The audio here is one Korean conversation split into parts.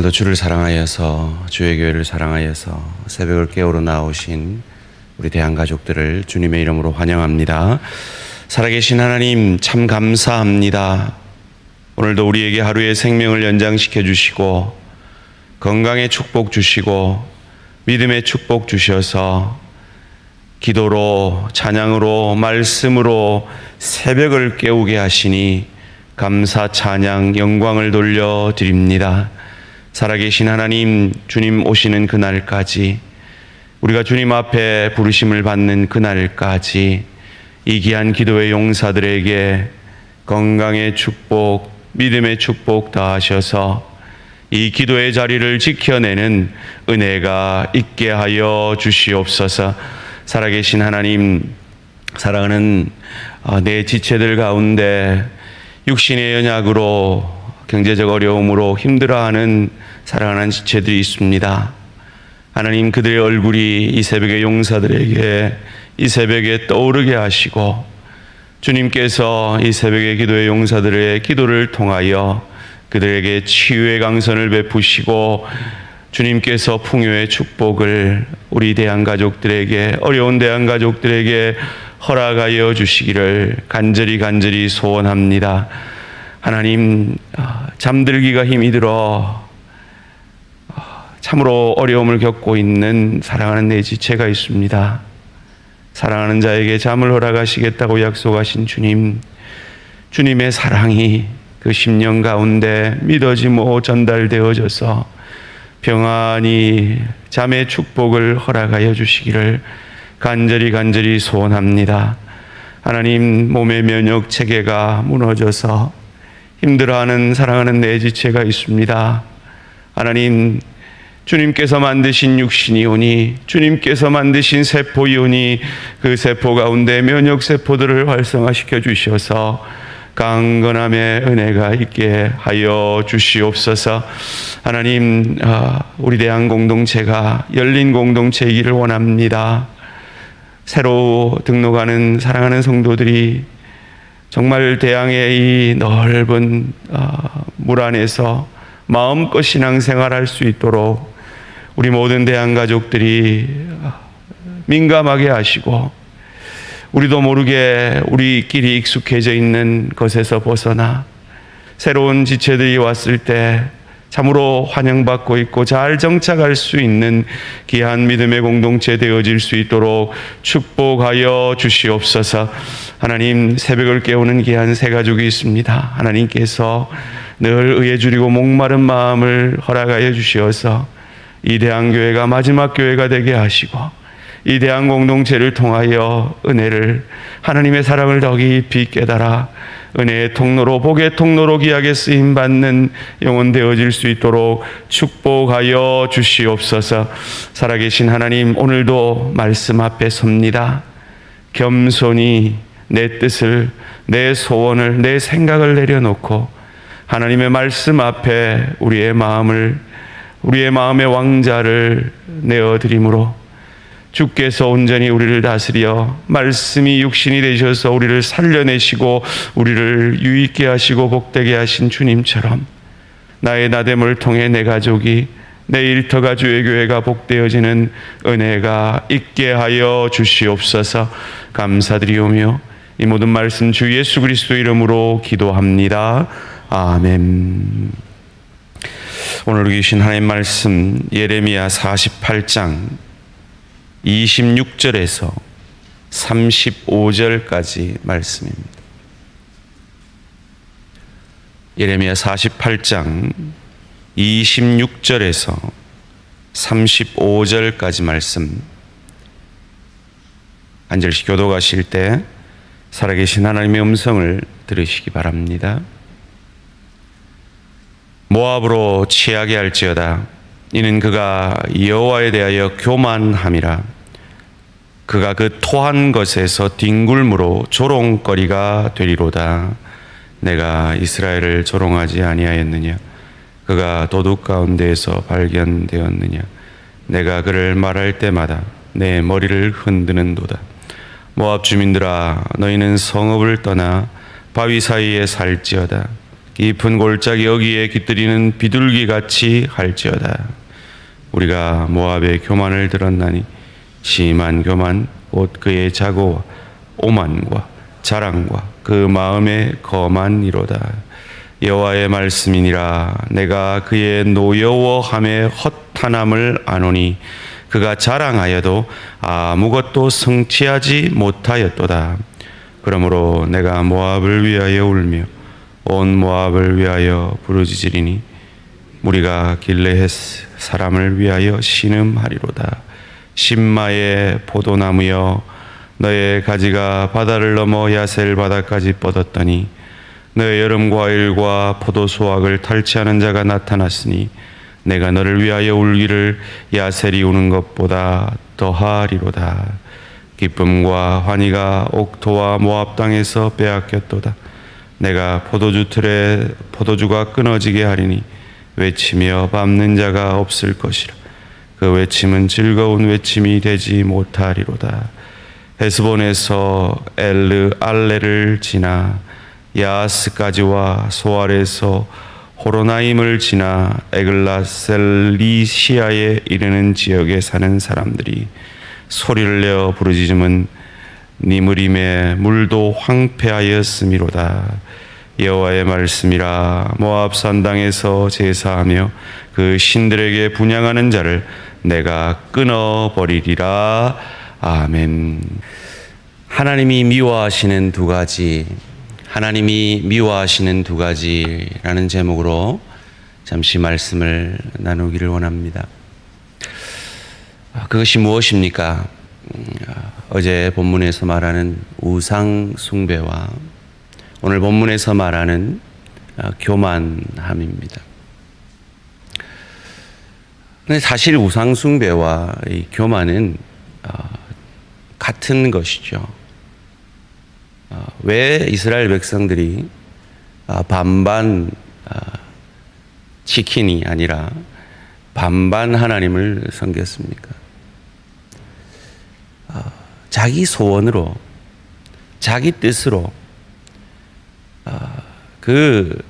오늘도 주를 사랑하여서 주의 교회를 사랑하여서 새벽을 깨우러 나오신 우리 대한가족들을 주님의 이름으로 환영합니다. 살아계신 하나님 참 감사합니다. 오늘도 우리에게 하루의 생명을 연장시켜 주시고 건강의 축복 주시고 믿음의 축복 주셔서 기도로 찬양으로 말씀으로 새벽을 깨우게 하시니 감사 찬양 영광을 돌려드립니다. 살아계신 하나님, 주님 오시는 그날까지, 우리가 주님 앞에 부르심을 받는 그날까지 이 귀한 기도의 용사들에게 건강의 축복, 믿음의 축복 다하셔서 이 기도의 자리를 지켜내는 은혜가 있게 하여 주시옵소서. 살아계신 하나님, 사랑하는 내 지체들 가운데 육신의 연약으로 경제적 어려움으로 힘들어하는 사랑하는 지체들이 있습니다. 하나님, 그들의 얼굴이 이 새벽의 용사들에게 이 새벽에 떠오르게 하시고 주님께서 이 새벽의 기도의 용사들의 기도를 통하여 그들에게 치유의 강선을 베푸시고 주님께서 풍요의 축복을 우리 대한가족들에게, 어려운 대한가족들에게 허락하여 주시기를 간절히 소원합니다. 하나님, 잠들기가 힘이 들어 참으로 어려움을 겪고 있는 사랑하는 내 지체가 있습니다. 사랑하는 자에게 잠을 허락하시겠다고 약속하신 주님, 주님의 사랑이 그 심령 가운데 믿어지고 전달되어져서 평안히 잠의 축복을 허락하여 주시기를 간절히 소원합니다. 하나님, 몸의 면역 체계가 무너져서 힘들어하는 사랑하는 내 지체가 있습니다. 하나님, 주님께서 만드신 육신이오니, 주님께서 만드신 세포이오니 그 세포 가운데 면역 세포들을 활성화시켜 주셔서 강건함의 은혜가 있게 하여 주시옵소서. 하나님, 우리 대한 공동체가 열린 공동체이기를 원합니다. 새로 등록하는 사랑하는 성도들이 정말 대양의 이 넓은 물 안에서 마음껏 신앙생활할 수 있도록 우리 모든 대한가족들이 민감하게 하시고, 우리도 모르게 우리끼리 익숙해져 있는 것에서 벗어나 새로운 지체들이 왔을 때 참으로 환영받고 있고 잘 정착할 수 있는 귀한 믿음의 공동체 되어질 수 있도록 축복하여 주시옵소서. 하나님, 새벽을 깨우는 귀한 새 가족이 있습니다. 하나님께서 늘 의에 줄이고 목마른 마음을 허락하여 주시어서 이 대한교회가 마지막 교회가 되게 하시고 이 대한 공동체를 통하여 은혜를, 하나님의 사랑을 더 깊이 깨달아 은혜의 통로로, 복의 통로로 귀하게 쓰임받는 영혼 되어질 수 있도록 축복하여 주시옵소서. 살아계신 하나님, 오늘도 말씀 앞에 섭니다. 겸손히 내 뜻을, 내 소원을, 내 생각을 내려놓고 하나님의 말씀 앞에 우리의 마음의 왕자를 내어드림으로 주께서 온전히 우리를 다스려 말씀이 육신이 되셔서 우리를 살려내시고 우리를 유익게 하시고 복되게 하신 주님처럼 나의 나됨을 통해 내 가족이, 내 일터가, 주의 교회가 복되어지는 은혜가 있게 하여 주시옵소서. 감사드리오며 이 모든 말씀 주 예수 그리스도 이름으로 기도합니다. 아멘. 오늘 주신 하나님 말씀 예레미야 48장 26절에서 35절까지 말씀입니다. 예레미야 48장 26절에서 35절까지 말씀, 한 절씩 교독하실 때 살아계신 하나님의 음성을 들으시기 바랍니다. 모압으로 취하게 할지어다. 이는 그가 여호와에 대하여 교만함이라. 그가 그 토한 것에서 뒹굴므로 조롱거리가 되리로다. 내가 이스라엘을 조롱하지 아니하였느냐? 그가 도둑 가운데에서 발견되었느냐? 내가 그를 말할 때마다 내 머리를 흔드는도다. 모압 주민들아, 너희는 성읍을 떠나 바위 사이에 살지어다. 깊은 골짜기 여기에 깃들이는 비둘기같이 할지어다. 우리가 모압의 교만을 들었나니 심한 교만 곧 그의 자고와 오만과 자랑과 그 마음의 거만이로다. 여호와의 말씀이니라. 내가 그의 노여워함의 허탄함을 아노니 그가 자랑하여도 아무것도 성취하지 못하였도다. 그러므로 내가 모압을 위하여 울며 온 모압을 위하여 부르짖으리니 우리가 길르앗 사람을 위하여 신음하리로다. 신마의 포도나무여, 너의 가지가 바다를 넘어 야셀 바다까지 뻗었더니 너의 여름 과일과 포도 수확을 탈취하는 자가 나타났으니 내가 너를 위하여 울기를 야셀이 우는 것보다 더하리로다. 기쁨과 환희가 옥토와 모압 땅에서 빼앗겼도다. 내가 포도주 틀에 포도주가 끊어지게 하리니 외치며 밟는 자가 없을 것이라. 그 외침은 즐거운 외침이 되지 못하리로다. 헤스본에서 엘르 알레를 지나 야스까지와 소알에서 호로나임을 지나 에글라셀리시아에 이르는 지역에 사는 사람들이 소리를 내어 부르짖음은 니므림의 물도 황폐하였음이로다. 여호와의 말씀이라. 모압 산당에서 제사하며 그 신들에게 분향하는 자를 내가 끊어버리리라. 아멘. 하나님이 미워하시는 두 가지, 하나님이 미워하시는 두 가지라는 제목으로 잠시 말씀을 나누기를 원합니다. 그것이 무엇입니까? 어제 본문에서 말하는 우상 숭배와 오늘 본문에서 말하는 교만함입니다. 근데 사실 우상 숭배와 이 교만은 같은 것이죠. 왜 이스라엘 백성들이 반반 치킨이 아니라 반반 하나님을 섬겼습니까? 자기 소원으로, 자기 뜻으로 그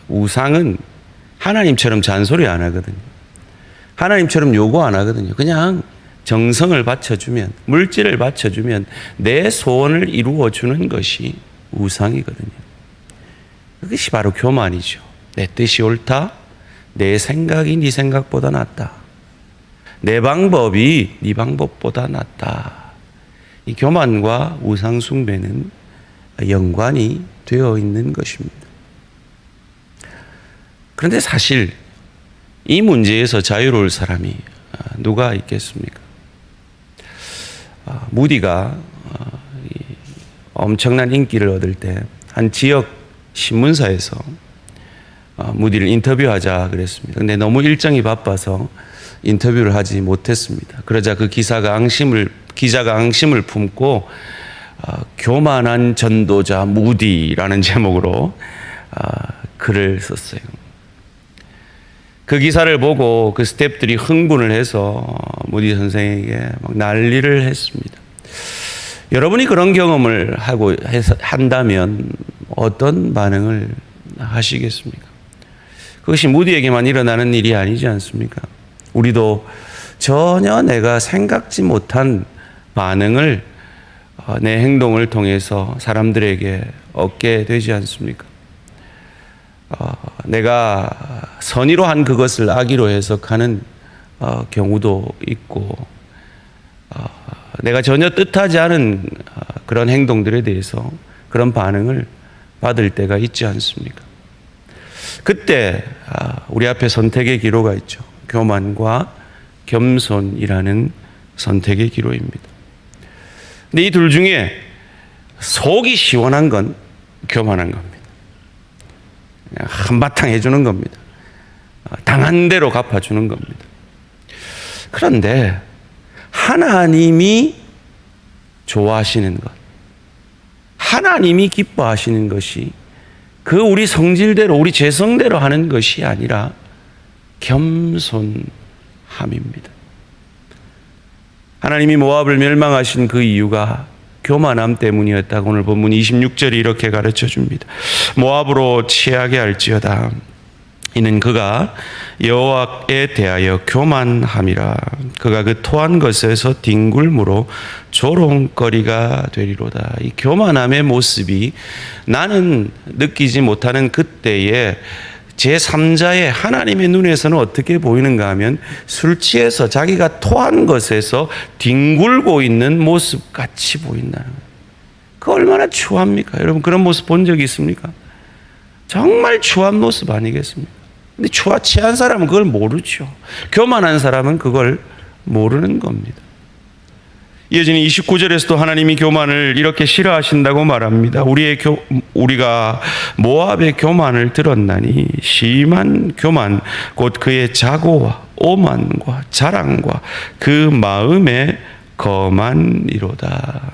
우상은 하나님처럼 잔소리 안 하거든요. 하나님처럼 요구 안 하거든요. 그냥 정성을 바쳐주면, 물질을 바쳐주면 내 소원을 이루어주는 것이 우상이거든요. 그것이 바로 교만이죠. 내 뜻이 옳다. 내 생각이 네 생각보다 낫다. 내 방법이 네 방법보다 낫다. 이 교만과 우상 숭배는 연관이 되어 있는 것입니다. 그런데 사실 이 문제에서 자유로울 사람이 누가 있겠습니까? 무디가 엄청난 인기를 얻을 때 한 지역 신문사에서 무디를 인터뷰하자 그랬습니다. 근데 너무 일정이 바빠서 인터뷰를 하지 못했습니다. 그러자 그 기자가 앙심을 품고 교만한 전도자 무디라는 제목으로 글을 썼어요. 그 기사를 보고 그 스태프들이 흥분을 해서 무디 선생에게 막 난리를 했습니다. 여러분이 그런 경험을 한다면 어떤 반응을 하시겠습니까? 그것이 무디에게만 일어나는 일이 아니지 않습니까? 우리도 전혀 내가 생각지 못한 반응을 내 행동을 통해서 사람들에게 얻게 되지 않습니까? 내가 선의로 한 그것을 악의로 해석하는 경우도 있고, 내가 전혀 뜻하지 않은 그런 행동들에 대해서 그런 반응을 받을 때가 있지 않습니까? 그때 우리 앞에 선택의 기로가 있죠. 교만과 겸손이라는 선택의 기로입니다. 근데 이 둘 중에 속이 시원한 건 교만한 겁니다. 그냥 한바탕 해주는 겁니다. 당한 대로 갚아주는 겁니다. 그런데 하나님이 좋아하시는 것, 하나님이 기뻐하시는 것이 그 우리 성질대로, 우리 죄성대로 하는 것이 아니라 겸손함입니다. 하나님이 모압을 멸망하신 그 이유가 교만함 때문이었다고 오늘 본문 26절이 이렇게 가르쳐 줍니다. 모압으로 취하게 할지어다. 이는 그가 여호와에 대하여 교만함이라. 그가 그 토한 것에서 뒹굴므로 조롱거리가 되리로다. 이 교만함의 모습이 나는 느끼지 못하는 그때에 제3자의 하나님의 눈에서는 어떻게 보이는가 하면 술 취해서 자기가 토한 것에서 뒹굴고 있는 모습 같이 보인다는 거예요. 그 얼마나 추합니까? 여러분 그런 모습 본 적이 있습니까? 정말 추한 모습 아니겠습니까? 근데 취한 사람은 그걸 모르죠. 교만한 사람은 그걸 모르는 겁니다. 이어지는 29절에서도 하나님이 교만을 이렇게 싫어하신다고 말합니다. 우리가 모압의 교만을 들었나니 심한 교만 곧 그의 자고와 오만과 자랑과 그 마음에 거만이로다.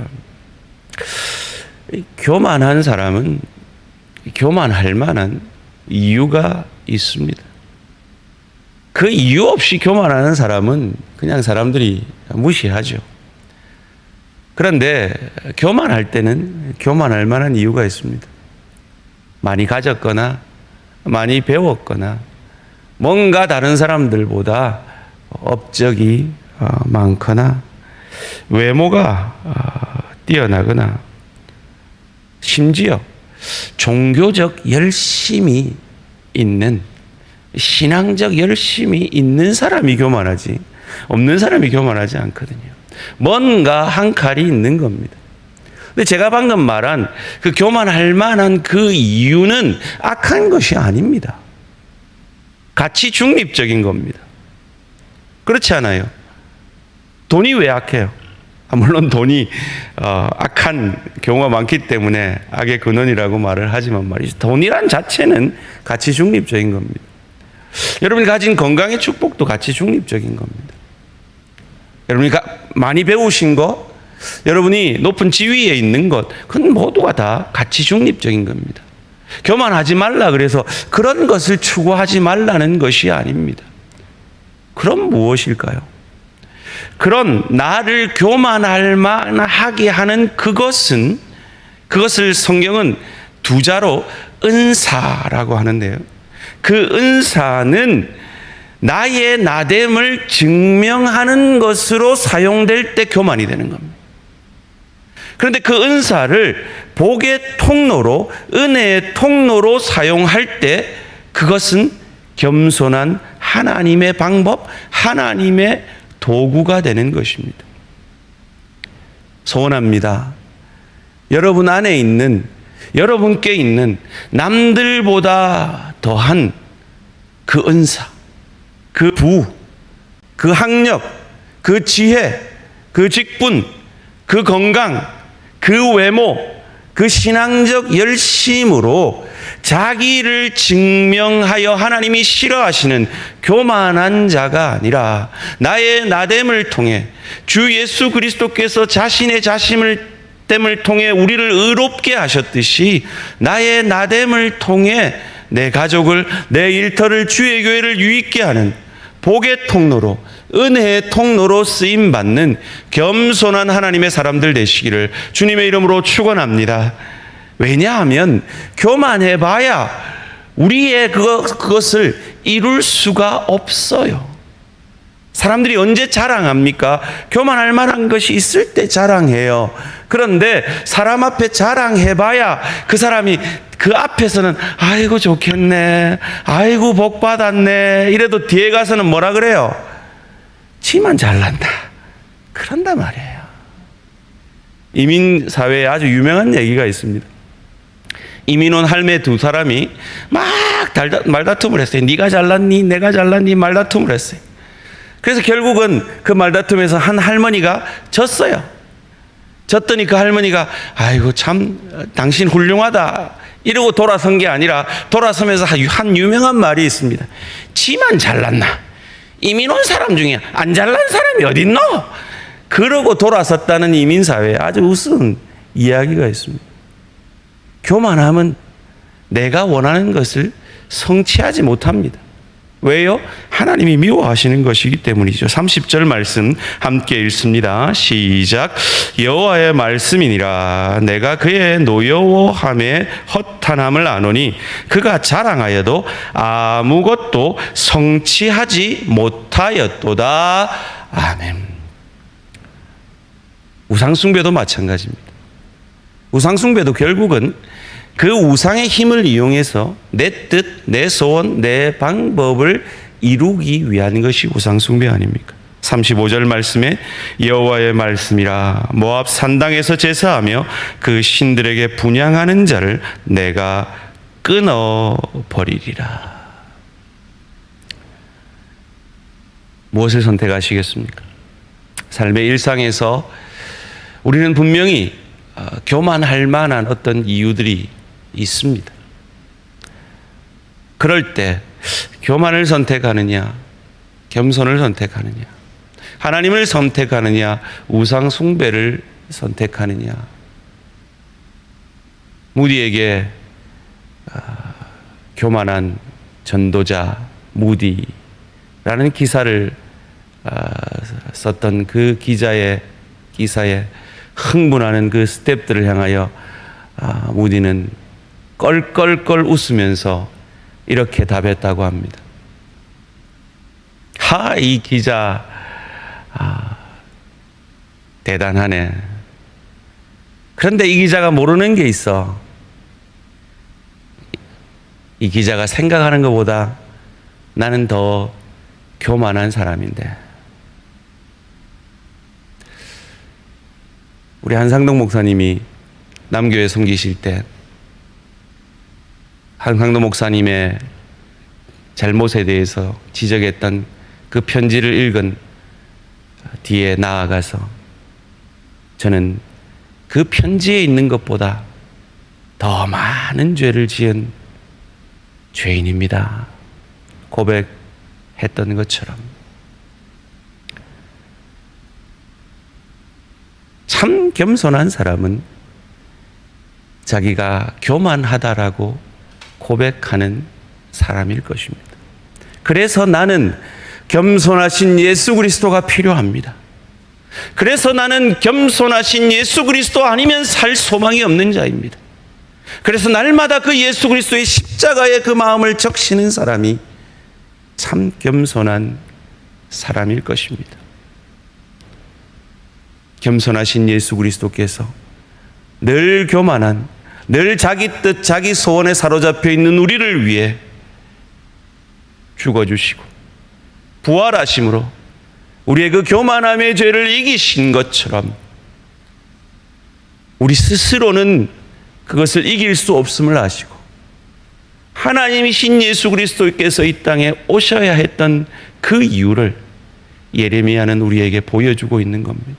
교만한 사람은 교만할 만한 이유가 있습니다. 그 이유 없이 교만하는 사람은 그냥 사람들이 무시하죠. 그런데 교만할 때는 교만할 만한 이유가 있습니다. 많이 가졌거나 많이 배웠거나 뭔가 다른 사람들보다 업적이 많거나 외모가 뛰어나거나 심지어 종교적 열심이 있는 신앙적 열심이 있는 사람이 교만하지 없는 사람이 교만하지 않거든요. 뭔가 한 칼이 있는 겁니다. 근데 제가 방금 말한 그 교만할 만한 그 이유는 악한 것이 아닙니다. 가치 중립적인 겁니다. 그렇지 않아요? 돈이 왜 악해요? 물론 돈이 악한 경우가 많기 때문에 악의 근원이라고 말을 하지만 말이죠. 돈이란 자체는 가치 중립적인 겁니다. 여러분이 가진 건강의 축복도 가치 중립적인 겁니다. 여러분이 많이 배우신 것, 여러분이 높은 지위에 있는 것, 그건 모두가 다 가치 중립적인 겁니다. 교만하지 말라 그래서 그런 것을 추구하지 말라는 것이 아닙니다. 그럼 무엇일까요? 그런 나를 교만할 만하게 하는 그것을 성경은 두 자로 은사라고 하는데요. 그 은사는 나의 나됨을 증명하는 것으로 사용될 때 교만이 되는 겁니다. 그런데 그 은사를 복의 통로로, 은혜의 통로로 사용할 때 그것은 겸손한 하나님의 방법, 하나님의 도구가 되는 것입니다. 소원합니다. 여러분 안에 있는, 여러분께 있는 남들보다 더한 그 은사, 그 부, 그 학력, 그 지혜, 그 직분, 그 건강, 그 외모, 그 신앙적 열심으로 자기를 증명하여 하나님이 싫어하시는 교만한 자가 아니라 나의 나됨을 통해 주 예수 그리스도께서 자신의 자신을 통해 우리를 의롭게 하셨듯이 나의 나됨을 통해 내 가족을, 내 일터를, 주의 교회를 유익게 하는 복의 통로로, 은혜의 통로로 쓰임받는 겸손한 하나님의 사람들 되시기를 주님의 이름으로 축원합니다. 왜냐하면 교만해봐야 우리의 그것을 이룰 수가 없어요. 사람들이 언제 자랑합니까? 교만할 만한 것이 있을 때 자랑해요. 그런데 사람 앞에 자랑해봐야 그 사람이 그 앞에서는 아이고 좋겠네, 아이고 복 받았네 이래도 뒤에 가서는 뭐라 그래요? 지만 잘난다 그런단 말이에요. 이민사회에 아주 유명한 얘기가 있습니다. 이민원 할매 두 사람이 막 말다툼을 했어요. 네가 잘났니 내가 잘났니 말다툼을 했어요. 그래서 결국은 그 말다툼에서 한 할머니가 졌어요. 졌더니 그 할머니가 아이고 참 당신 훌륭하다 이러고 돌아선 게 아니라 돌아서면서 한 유명한 말이 있습니다. 지만 잘났나? 이민원 사람 중에 안 잘난 사람이 어딨노? 그러고 돌아섰다는 이민사회에 아주 우스운 이야기가 있습니다. 교만함은 내가 원하는 것을 성취하지 못합니다. 왜요? 하나님이 미워하시는 것이기 때문이죠. 30절 말씀 함께 읽습니다. 시작. 여호와의 말씀이니라. 내가 그의 노여워함에 허탄함을 아노니 그가 자랑하여도 아무것도 성취하지 못하였도다. 아멘. 우상숭배도 마찬가지입니다. 우상숭배도 결국은 그 우상의 힘을 이용해서 내 뜻, 내 소원, 내 방법을 이루기 위한 것이 우상숭배 아닙니까? 35절 말씀에 여호와의 말씀이라. 모압 산당에서 제사하며 그 신들에게 분향하는 자를 내가 끊어버리리라. 무엇을 선택하시겠습니까? 삶의 일상에서 우리는 분명히 교만할 만한 어떤 이유들이 있습니다. 그럴 때 교만을 선택하느냐, 겸손을 선택하느냐, 하나님을 선택하느냐, 우상 숭배를 선택하느냐. 무디에게 교만한 전도자 무디라는 기사를 썼던 그 기자의 기사에 흥분하는 그 스태프들을 향하여 무디는 껄껄껄 웃으면서 이렇게 답했다고 합니다. 이 기자 대단하네. 그런데 이 기자가 모르는 게 있어. 이 기자가 생각하는 것보다 나는 더 교만한 사람인데. 우리 한상동 목사님이 남교회 섬기실 때 한상동 목사님의 잘못에 대해서 지적했던 그 편지를 읽은 뒤에 나아가서 저는 그 편지에 있는 것보다 더 많은 죄를 지은 죄인입니다. 고백했던 것처럼 참 겸손한 사람은 자기가 교만하다라고 고백하는 사람일 것입니다. 그래서 나는 겸손하신 예수 그리스도가 필요합니다. 그래서 나는 겸손하신 예수 그리스도 아니면 살 소망이 없는 자입니다. 그래서 날마다 그 예수 그리스도의 십자가에 그 마음을 적시는 사람이 참 겸손한 사람일 것입니다. 겸손하신 예수 그리스도께서 늘 교만한, 늘 자기 뜻, 자기 소원에 사로잡혀 있는 우리를 위해 죽어주시고 부활하심으로 우리의 그 교만함의 죄를 이기신 것처럼 우리 스스로는 그것을 이길 수 없음을 아시고 하나님이신 예수 그리스도께서 이 땅에 오셔야 했던 그 이유를 예레미야는 우리에게 보여주고 있는 겁니다.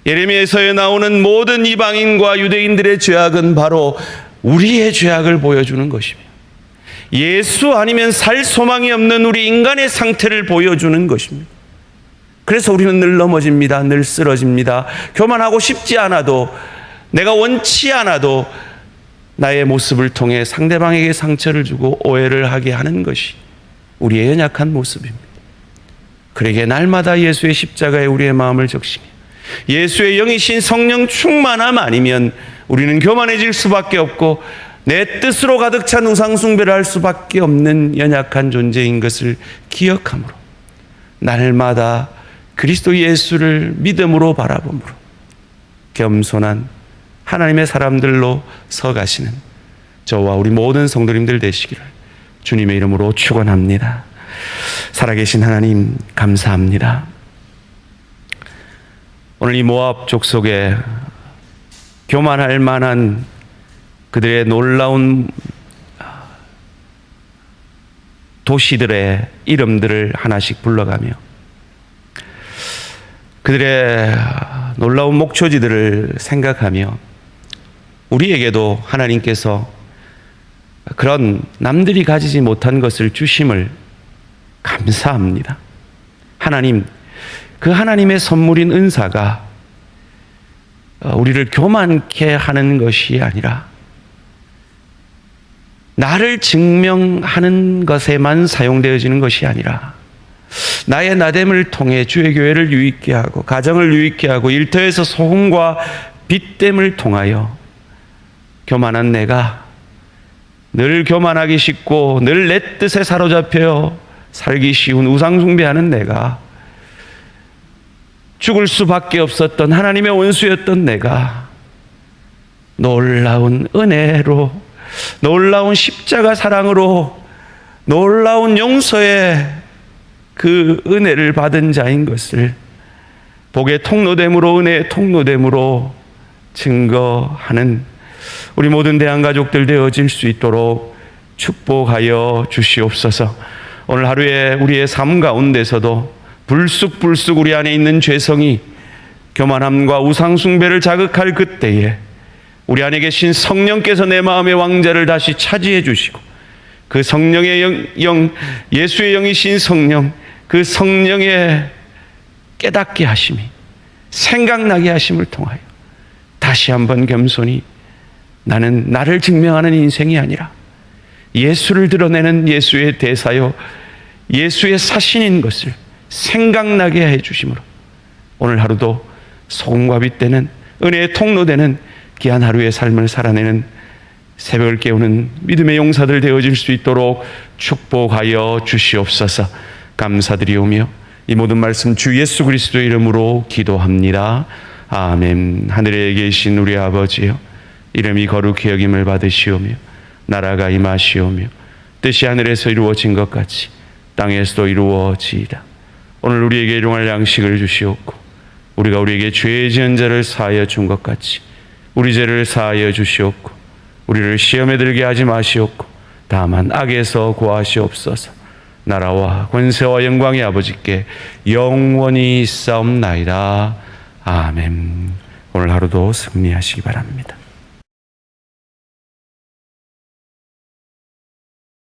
예레미야에서 나오는 모든 이방인과 유대인들의 죄악은 바로 우리의 죄악을 보여주는 것이며 예수 아니면 살 소망이 없는 우리 인간의 상태를 보여주는 것입니다. 그래서 우리는 늘 넘어집니다. 늘 쓰러집니다. 교만하고 싶지 않아도, 내가 원치 않아도 나의 모습을 통해 상대방에게 상처를 주고 오해를 하게 하는 것이 우리의 연약한 모습입니다. 그러기에 날마다 예수의 십자가에 우리의 마음을 적시며 예수의 영이신 성령 충만함 아니면 우리는 교만해질 수밖에 없고 내 뜻으로 가득 찬 우상 숭배를 할 수밖에 없는 연약한 존재인 것을 기억함으로 날마다 그리스도 예수를 믿음으로 바라봄으로 겸손한 하나님의 사람들로 서가시는 저와 우리 모든 성도님들 되시기를 주님의 이름으로 축원합니다. 살아계신 하나님 감사합니다. 오늘 이 모압 족속에 교만할 만한 그들의 놀라운 도시들의 이름들을 하나씩 불러가며 그들의 놀라운 목초지들을 생각하며 우리에게도 하나님께서 그런 남들이 가지지 못한 것을 주심을 감사합니다. 하나님, 그 하나님의 선물인 은사가 우리를 교만케 하는 것이 아니라 나를 증명하는 것에만 사용되어지는 것이 아니라 나의 나됨을 통해 주의 교회를 유익게 하고 가정을 유익게 하고 일터에서 소금과 빛됨을 통하여 교만한 내가 늘 교만하기 쉽고 늘 내 뜻에 사로잡혀 살기 쉬운 우상숭배하는 내가 죽을 수밖에 없었던 하나님의 원수였던 내가 놀라운 은혜로 놀라운 십자가 사랑으로 놀라운 용서의 그 은혜를 받은 자인 것을 복의 통로됨으로 은혜의 통로됨으로 증거하는 우리 모든 대한가족들 되어질 수 있도록 축복하여 주시옵소서. 오늘 하루에 우리의 삶 가운데서도 불쑥불쑥 우리 안에 있는 죄성이 교만함과 우상숭배를 자극할 그때에 우리 안에 계신 성령께서 내 마음의 왕자를 다시 차지해 주시고 그 성령의 영, 예수의 영이신 성령, 그 성령의 깨닫게 하심이 생각나게 하심을 통하여 다시 한번 겸손히 나는 나를 증명하는 인생이 아니라 예수를 드러내는 예수의 대사요 예수의 사신인 것을 생각나게 해 주심으로 오늘 하루도 소금과 빛되는 은혜의 통로되는 귀한 하루의 삶을 살아내는 새벽을 깨우는 믿음의 용사들 되어질 수 있도록 축복하여 주시옵소서. 감사드리오며 이 모든 말씀 주 예수 그리스도의 이름으로 기도합니다. 아멘. 하늘에 계신 우리 아버지여, 이름이 거룩히 여김을 받으시오며 나라가 임하시오며 뜻이 하늘에서 이루어진 것 같이 땅에서도 이루어지이다. 오늘 우리에게 일용할 양식을 주시옵고 우리가 우리에게 죄 지은 자를 사하여 준 것 같이 우리 죄를 사하여 주시옵고 우리를 시험에 들게 하지 마시옵고 다만 악에서 구하시옵소서. 나라와 권세와 영광의 아버지께 영원히 있사옵나이다. 아멘. 오늘 하루도 승리하시기 바랍니다.